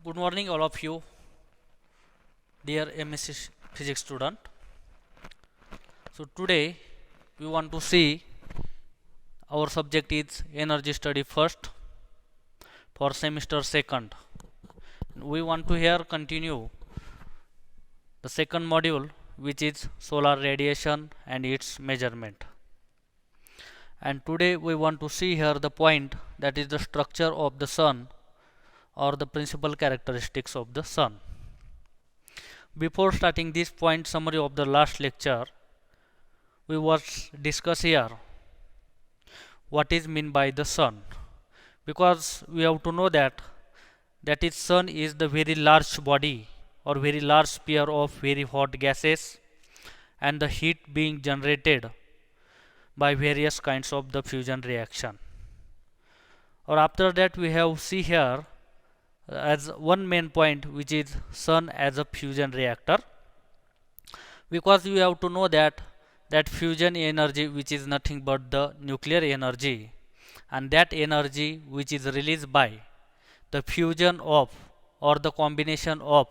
Good morning, all of you, dear MSc Physics student. So today we want to see our subject is energy study first for semester second. We want to here continue the second module, which is solar radiation and its measurement. And today we want to see here the point, that is the structure of the sun or the principal characteristics of the sun. Before starting this point summary of the last lecture, we was discuss here what is mean by the sun, because we have to know that is sun is the very large body or very large sphere of very hot gases, and the heat being generated by various kinds of the fusion reaction. Or after that we have see here as one main point, which is sun as a fusion reactor, because we have to know that fusion energy, which is nothing but the nuclear energy, and that energy which is released by the fusion of or the combination of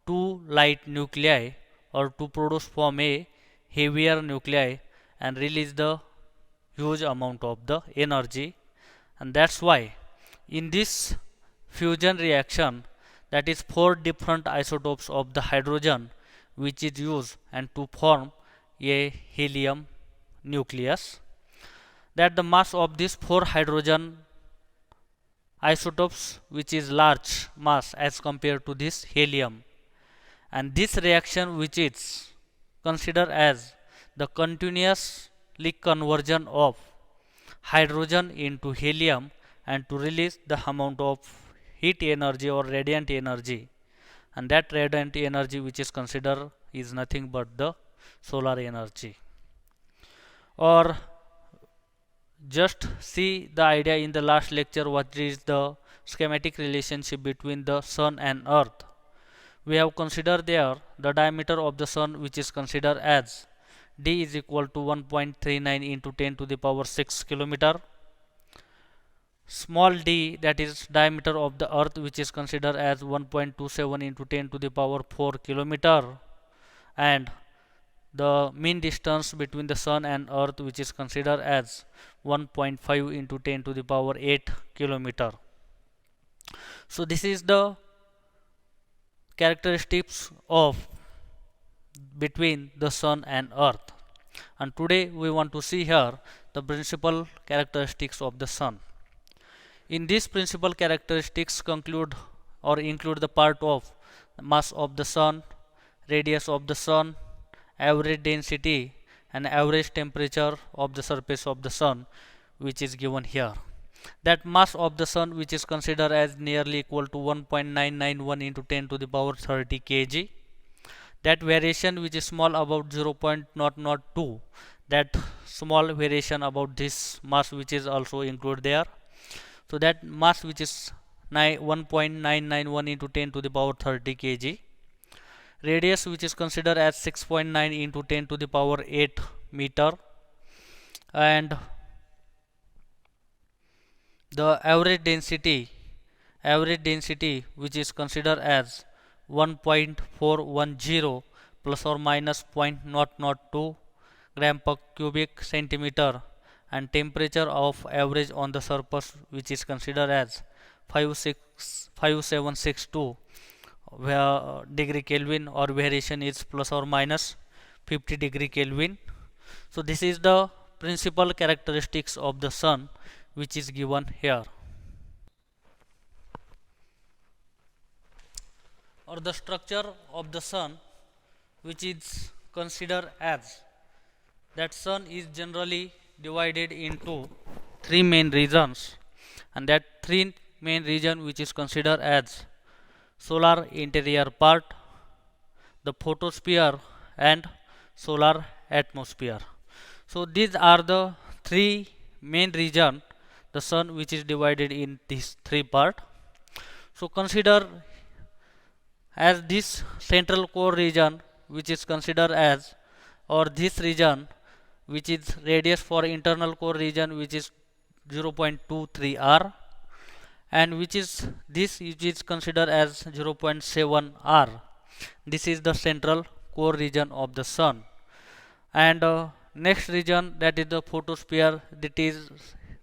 two light nuclei, or to produce form a heavier nuclei and release the huge amount of the energy. And that's why in this fusion reaction, that is four different isotopes of the hydrogen which is used and to form a helium nucleus, that the mass of these four hydrogen isotopes which is large mass as compared to this helium, and this reaction which is considered as the continuously conversion of hydrogen into helium and to release the amount of heat energy or radiant energy, and that radiant energy which is considered is nothing but the solar energy. Or just see the idea in the last lecture, what is the schematic relationship between the sun and earth. We have considered there the diameter of the sun, which is considered as d is equal to 1.39 into 10 to the power 6 kilometer. Small d, that is diameter of the earth, which is considered as 1.27 into 10 to the power 4 kilometer, and the mean distance between the sun and earth, which is considered as 1.5 into 10 to the power 8 kilometer. So this is the characteristics of between the sun and earth, and today we want to see here the principal characteristics of the sun. In these principal characteristics conclude or include the part of mass of the sun, radius of the sun, average density and average temperature of the surface of the sun, which is given here. That mass of the sun, which is considered as nearly equal to 1.991 into 10 to the power 30 kg. That variation which is small about 0.002, that small variation about this mass which is also included there. So that mass which is 1.991 into 10 to the power 30 kg. Radius which is considered as 6.9 into 10 to the power 8 meter, and the average density which is considered as 1.410 plus or minus 0.002 gram per cubic centimeter, and temperature of average on the surface which is considered as 5762 degree Kelvin, or variation is plus or minus 50 degree Kelvin. So this is the principal characteristics of the sun which is given here. Or the structure of the sun, which is considered as that sun is generally divided into three main regions, and that three main region which is considered as solar interior part, the photosphere and solar atmosphere. So these are the three main region the sun which is divided in these three part. So consider as this central core region which is considered as, or this region which is radius for internal core region which is 0.23 r, and which is considered as 0.7 R. This is the central core region of the sun. And next region, that is the photosphere, that is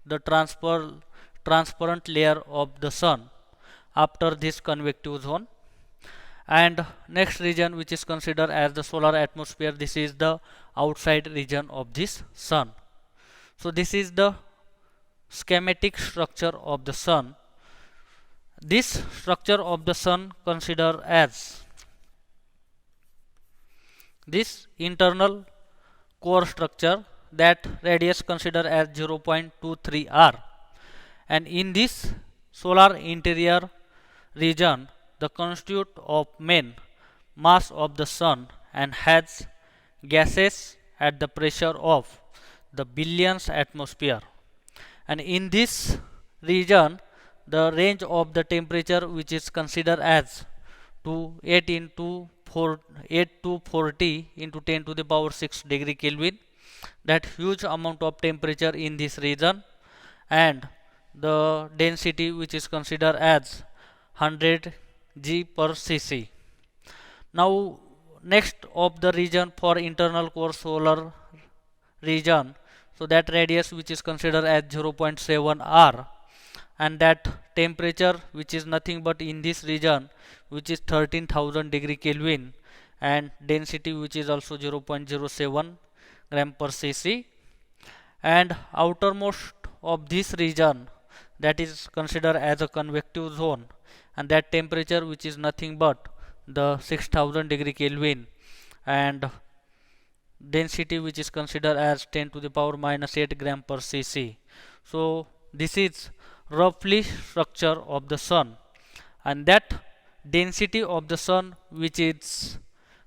the transparent layer of the sun after this convective zone. And next region, which is considered as the solar atmosphere, this is the outside region of this sun. So this is the schematic structure of the sun. This structure of the sun consider as this internal core structure, that radius consider as 0.23 R, and in this solar interior region the constitute of main mass of the sun and has gases at the pressure of the billions atmosphere. And in this region the range of the temperature, which is considered as to 8 to 40 into 10 to the power 6 degree Kelvin, that huge amount of temperature in this region, and the density which is considered as 100 G per cc. Now next of the region for internal core solar region, so that radius which is considered as 0.7 R, and that temperature which is nothing but in this region, which is 13,000 degree Kelvin, and density which is also 0.07 gram per cc. And outermost of this region, that is considered as a convective zone, and that temperature which is nothing but the 6,000 degree Kelvin, and density which is considered as 10 to the power minus 8 gram per cc. So this is roughly structure of the sun, and that density of the sun which is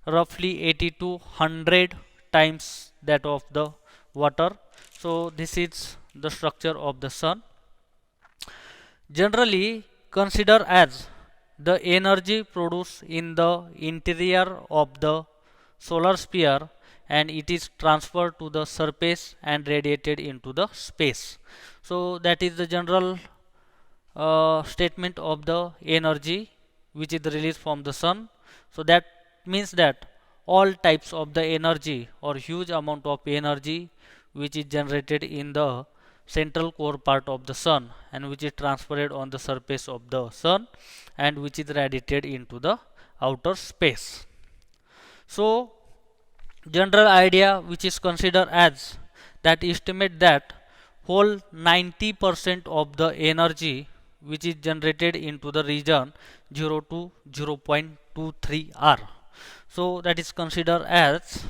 roughly 80 to 100 times that of the water. So this is the structure of the sun. Generally consider as the energy produced in the interior of the solar sphere, and it is transferred to the surface and radiated into the space. So that is the general statement of the energy which is released from the sun. So that means that all types of the energy or huge amount of energy which is generated in the central core part of the sun, and which is transferred on the surface of the sun, and which is radiated into the outer space. So general idea which is considered as that estimate that whole 90% of the energy which is generated into the region 0 to 0.23 R. So that is considered as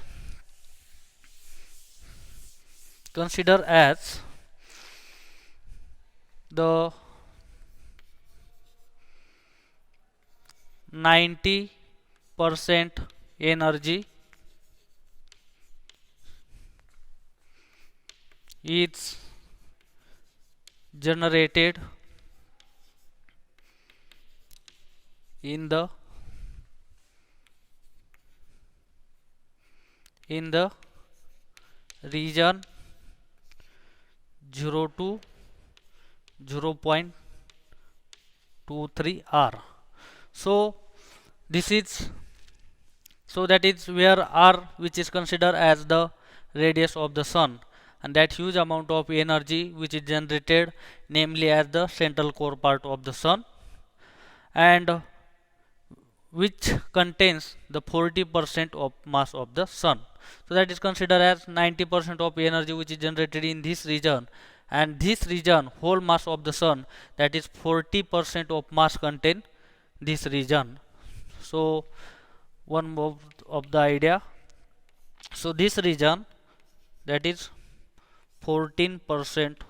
the 90% energy is generated in the region 0 to 0.23 R. So this is, so that is where R which is considered as the radius of the sun, and that huge amount of energy which is generated namely as the central core part of the sun, and which contains the 40% of mass of the sun. So that is considered as 90% of energy which is generated in this region, and this region whole mass of the sun, that is 40% of mass contain this region. So one more of the idea, so this region, that is 14%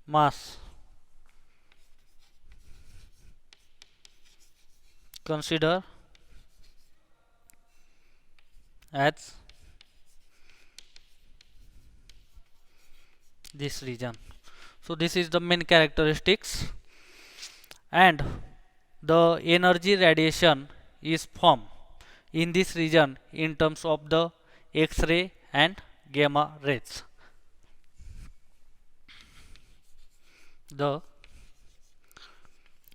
mass consider as this region. So this is the main characteristics, and the energy radiation is formed in this region in terms of the X-ray and gamma rays. the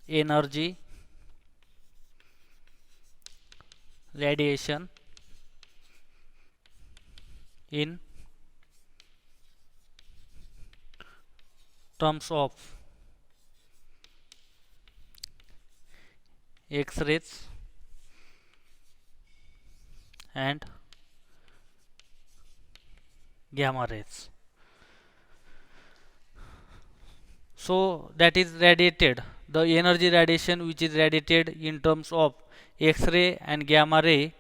energy radiation in terms of X-rays and gamma rays. So that is radiated, the energy radiation which is radiated in terms of X-ray and gamma ray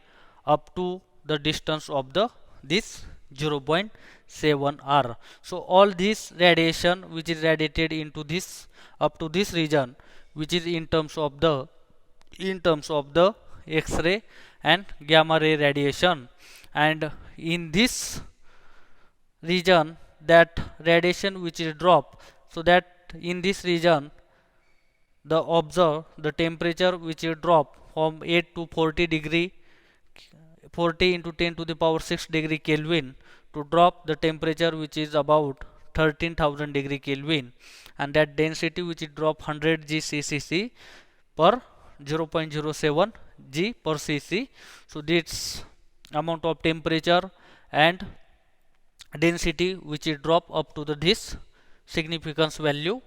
up to the distance of the this 0.7 r. So all this radiation which is radiated into this up to this region, which is in terms of the X-ray and gamma ray radiation, and in this region that radiation which is drop, so that in this region the observe the temperature which will drop from 8 to 40 degree, 40 into 10 to the power 6 degree Kelvin, to drop the temperature which is about 13,000 degree Kelvin, and that density which is drop 100 g cc per 0.07 g per cc. So this amount of temperature and density which is drop up to the this significance value.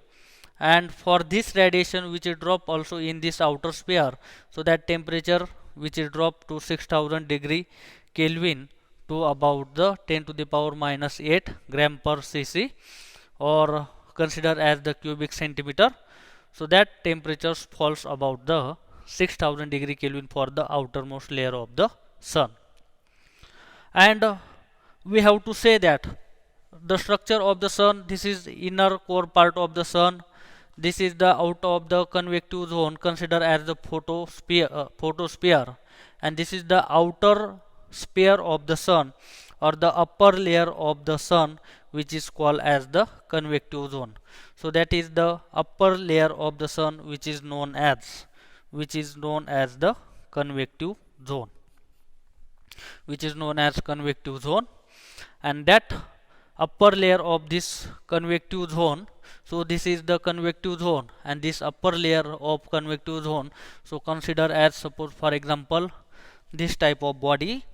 And for this radiation which is drop also in this outer sphere, so that temperature which is drop to 6000 degree Kelvin to about the 10 to the power minus 8 gram per cc, or consider as the cubic centimeter. So that temperature falls about the 6000 degree Kelvin for the outermost layer of the sun. And we have to say that the structure of the sun, this is inner core part of the sun, this is the out of the convective zone considered as the photosphere, and this is the outer sphere of the sun or the upper layer of the sun, which is called as the convective zone. So that is the upper layer of the sun which is known as the convective zone, and that upper layer of this convective zone, so this is the convective zone, and this upper layer of convective zone, so consider as, suppose for example, this type of body.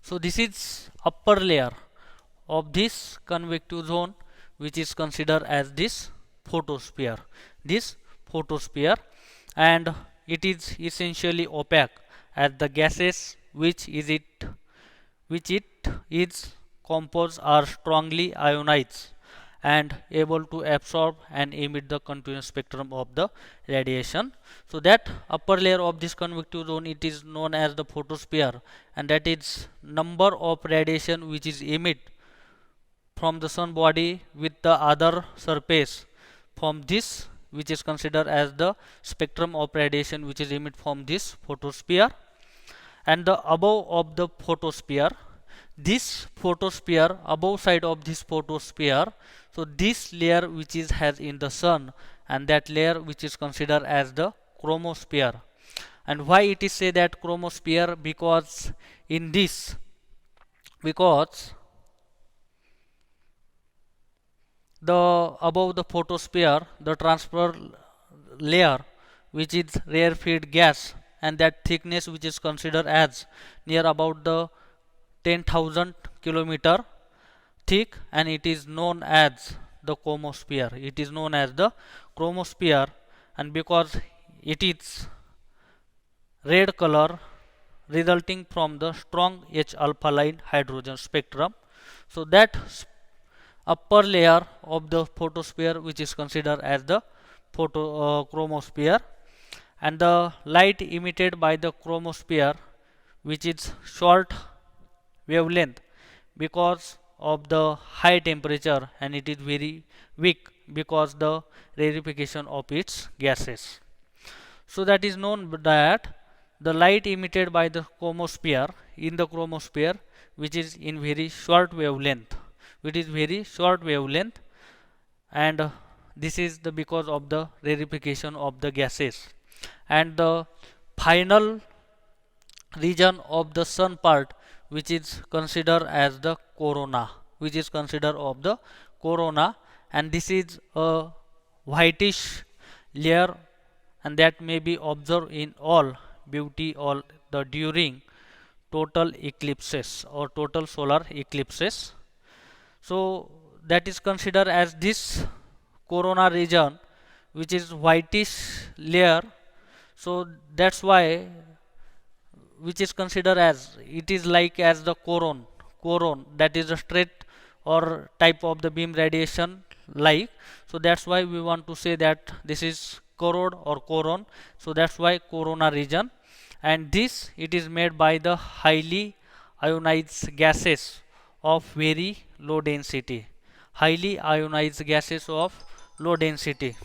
So this is upper layer of this convective zone, which is considered as this photosphere, and it is essentially opaque as the gases which it is composed are strongly ionized and able to absorb and emit the continuous spectrum of the radiation. So that upper layer of this convective zone, it is known as the photosphere, and that is number of radiation which is emit from the sun body with the other surface from this, which is considered as the spectrum of radiation which is emit from this photosphere. And the above of the photosphere, this photosphere, above side of this photosphere, so this layer which is has in the sun, and that layer which is considered as the chromosphere. And why it is say that chromosphere? Because in this, because the above the photosphere, the transfer layer which is rarefied gas, and that thickness which is considered as near about the 10,000 kilometer thick, and it is known as the chromosphere. And because it is red color resulting from the strong H alpha line hydrogen spectrum, so that upper layer of the photosphere which is considered as the chromosphere, and the light emitted by the chromosphere which is short wavelength because of the high temperature, and it is very weak because the rarefication of its gases. So that is known that the light emitted by the chromosphere which is in very short wavelength, and this is the because of the rarefication of the gases. And the final region of the sun part which is considered as the corona, which is considered of the corona, and this is a whitish layer, and that may be observed in all beauty or the during total eclipses or total solar eclipses. So that is considered as this corona region which is whitish layer. So that's why which is considered as it is like as the coron that is a straight or type of the beam radiation like. So that's why we want to say that this is corod or coron. So that's why corona region, and this it is made by the highly ionized gases of very low density, highly ionized gases of low density.